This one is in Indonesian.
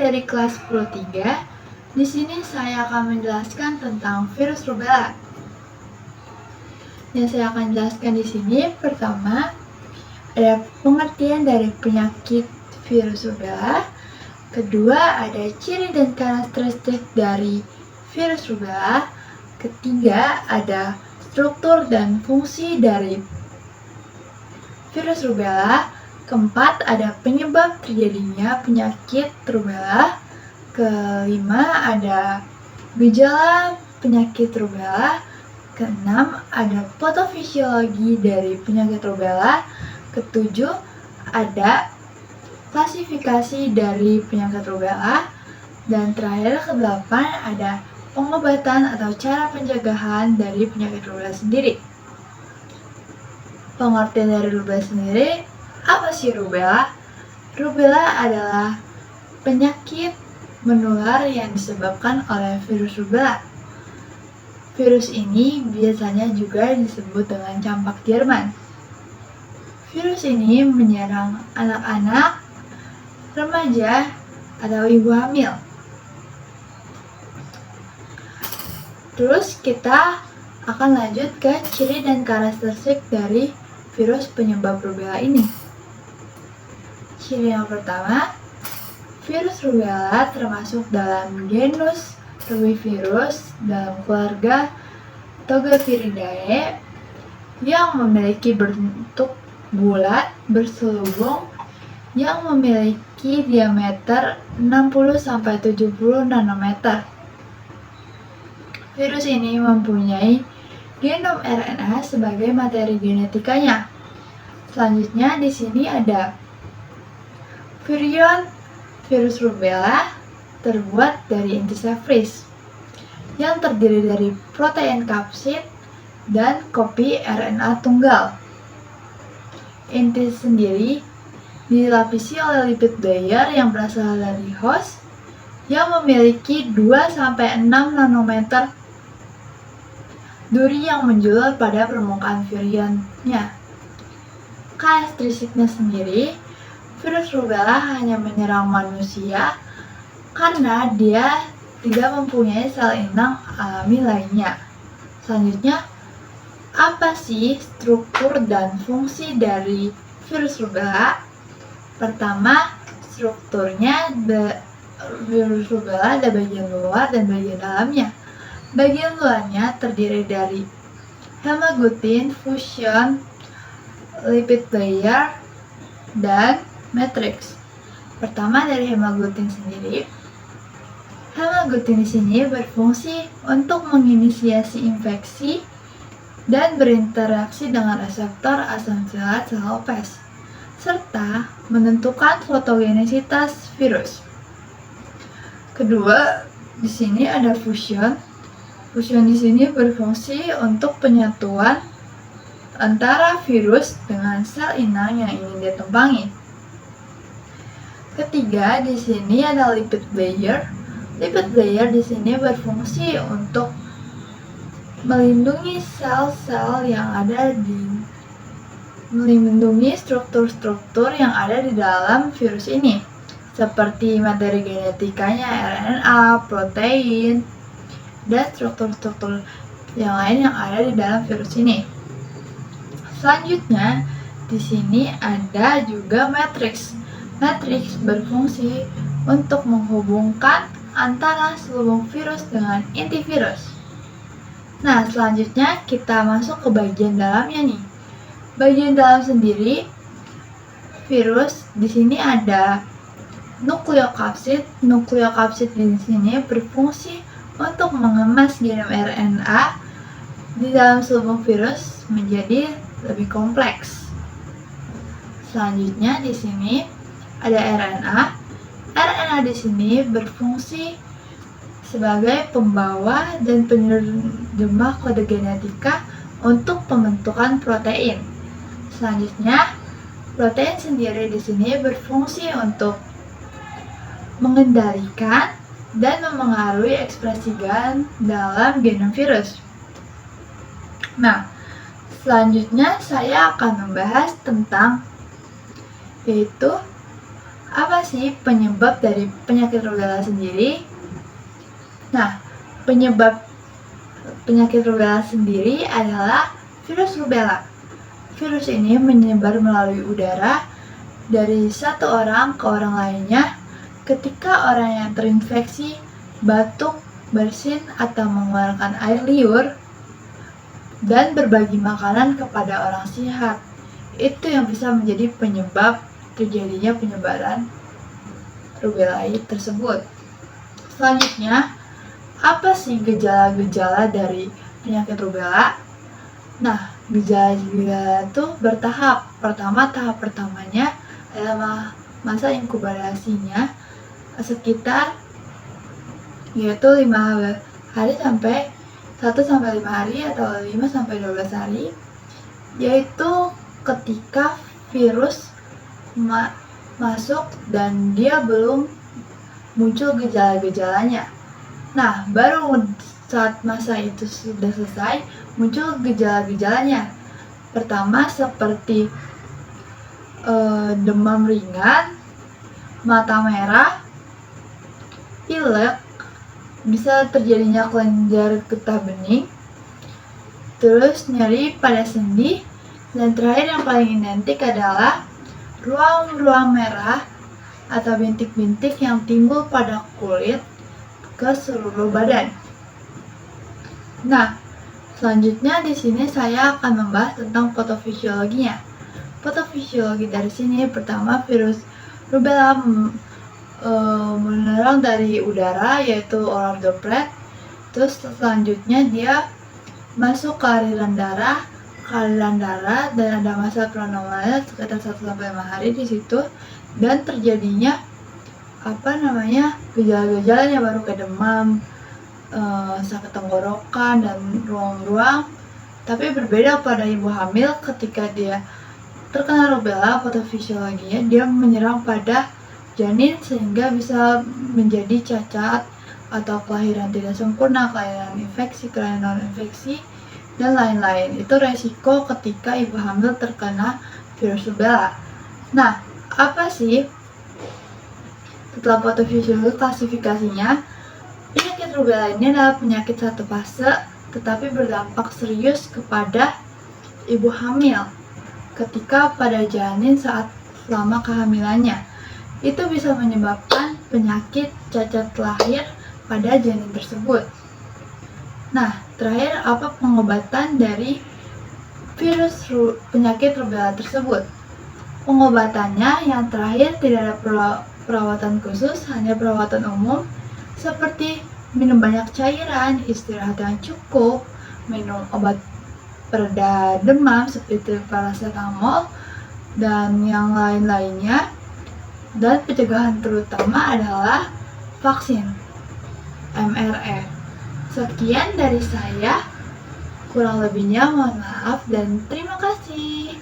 materi kelas 10.3. Di sini saya akan menjelaskan tentang virus rubella. Yang saya akan jelaskan di sini pertama ada pengertian dari penyakit virus rubella. Kedua ada ciri dan karakteristik dari virus rubella. Ketiga ada struktur dan fungsi dari virus rubella. Keempat, ada penyebab terjadinya penyakit rubella. Kelima, ada gejala penyakit rubella. Keenam, ada patofisiologi dari penyakit rubella. Ketujuh, ada klasifikasi dari penyakit rubella. Dan terakhir, kedelapan, ada pengobatan atau cara pencegahan dari penyakit rubella sendiri. Pengertian dari rubella sendiri, apa sih rubella? Rubella adalah penyakit menular yang disebabkan oleh virus rubella. Virus ini biasanya juga disebut dengan campak Jerman. Virus ini menyerang anak-anak, remaja, atau ibu hamil. Terus kita akan lanjut ke ciri dan karakteristik dari virus penyebab rubella ini. Ciri yang pertama, virus rubella termasuk dalam genus Rotavirus dalam keluarga Togaviridae yang memiliki bentuk bulat berselubung yang memiliki diameter 60-70 nanometer. Virus ini mempunyai genom RNA sebagai materi genetikanya. Selanjutnya di sini ada virion virus rubella terbuat dari inti staphylococcus yang terdiri dari protein kapsid dan kopi RNA tunggal. Inti sendiri dilapisi oleh lipid layer yang berasal dari host yang memiliki 2-6 nanometer duri yang menjular pada permukaan virionnya. Karakteristiknya sendiri, virus rubella hanya menyerang manusia karena dia tidak mempunyai sel inang alami lainnya. Selanjutnya, apa sih struktur dan fungsi dari virus rubella? Pertama, strukturnya virus rubella ada bagian luar dan bagian dalamnya. Bagian luarnya terdiri dari hemagglutinin, fusion, lipid layer, dan matrix. Pertama dari hemagglutinin sendiri. Hemagglutinin di sini berfungsi untuk menginisiasi infeksi dan berinteraksi dengan reseptor asam folat sel herpes, serta menentukan fotogenesitas virus. Kedua, di sini ada fusion. Fusion di sini berfungsi untuk penyatuan antara virus dengan sel inang yang ingin ditumpangi. Ketiga, di sini ada lipid layer. Lipid layer di sini berfungsi untuk melindungi sel-sel yang ada melindungi struktur-struktur yang ada di dalam virus ini, seperti materi genetikanya, RNA, protein, dan struktur-struktur yang lain yang ada di dalam virus ini. Selanjutnya, di sini ada juga matrix. Matrix berfungsi untuk menghubungkan antara selubung virus dengan inti virus. Nah, selanjutnya kita masuk ke bagian dalamnya nih. Bagian dalam sendiri virus di sini ada nukleokapsid. Nukleokapsid di sini berfungsi untuk mengemas genom RNA di dalam selubung virus menjadi lebih kompleks. Selanjutnya di sini ada RNA. RNA di sini berfungsi sebagai pembawa dan penerjemah kode genetika untuk pembentukan protein. Selanjutnya, protein sendiri di sini berfungsi untuk mengendalikan dan memengaruhi ekspresi gen dalam genom virus. Nah, selanjutnya saya akan membahas tentang yaitu Apa sih penyebab dari penyakit rubella sendiri? Nah, penyebab penyakit rubella sendiri adalah virus rubella. Virus ini menyebar melalui udara dari satu orang ke orang lainnya ketika orang yang terinfeksi batuk, bersin, atau mengeluarkan air liur dan berbagi makanan kepada orang sehat. Itu yang bisa menjadi penyebab terjadinya penyebaran rubella tersebut. Selanjutnya, apa sih gejala-gejala dari penyakit rubella? Nah, gejala-gejala itu bertahap. Tahap pertamanya adalah masa inkubasinya sekitar yaitu 5 hari sampai 1 sampai 5 hari atau 5 sampai 12 hari, yaitu ketika virus masuk dan dia belum muncul gejala-gejalanya. Nah, baru saat masa itu sudah selesai, muncul gejala-gejalanya. Pertama seperti demam ringan, mata merah, pilek, bisa terjadinya kelenjar getah bening, terus nyeri pada sendi, dan terakhir yang paling identik adalah ruam-ruam merah atau bintik-bintik yang timbul pada kulit ke seluruh badan. Nah, selanjutnya di sini saya akan membahas tentang patofisiologinya. Patofisiologi dari sini pertama virus rubella menyerang dari udara yaitu oral droplet. Terus selanjutnya dia masuk ke aliran darah dan ada masa kronologisnya sekitar 1-5 hari di situ dan terjadinya gejala-gejalanya baru ke demam, sakit tenggorokan dan ruam-ruam. Tapi berbeda pada ibu hamil ketika dia terkena rubella, patofisiologinya dia menyerang pada janin sehingga bisa menjadi cacat atau kelahiran tidak sempurna, kelahiran infeksi, kelahiran non-infeksi, dan lain-lain. Itu resiko ketika ibu hamil terkena virus rubella. Nah, apa sih setelah patofisiologi klasifikasinya? Penyakit rubella ini adalah penyakit satu fase tetapi berdampak serius kepada ibu hamil ketika pada janin saat selama kehamilannya. Itu bisa menyebabkan penyakit cacat lahir pada janin tersebut. Nah, terakhir apa pengobatan dari penyakit rubella tersebut? Pengobatannya yang terakhir tidak ada perawatan khusus, hanya perawatan umum seperti minum banyak cairan, istirahat yang cukup, minum obat pereda demam seperti paracetamol dan yang lain-lainnya. Dan pencegahan terutama adalah vaksin mRNA. Sekian dari saya, kurang lebihnya mohon maaf dan terima kasih.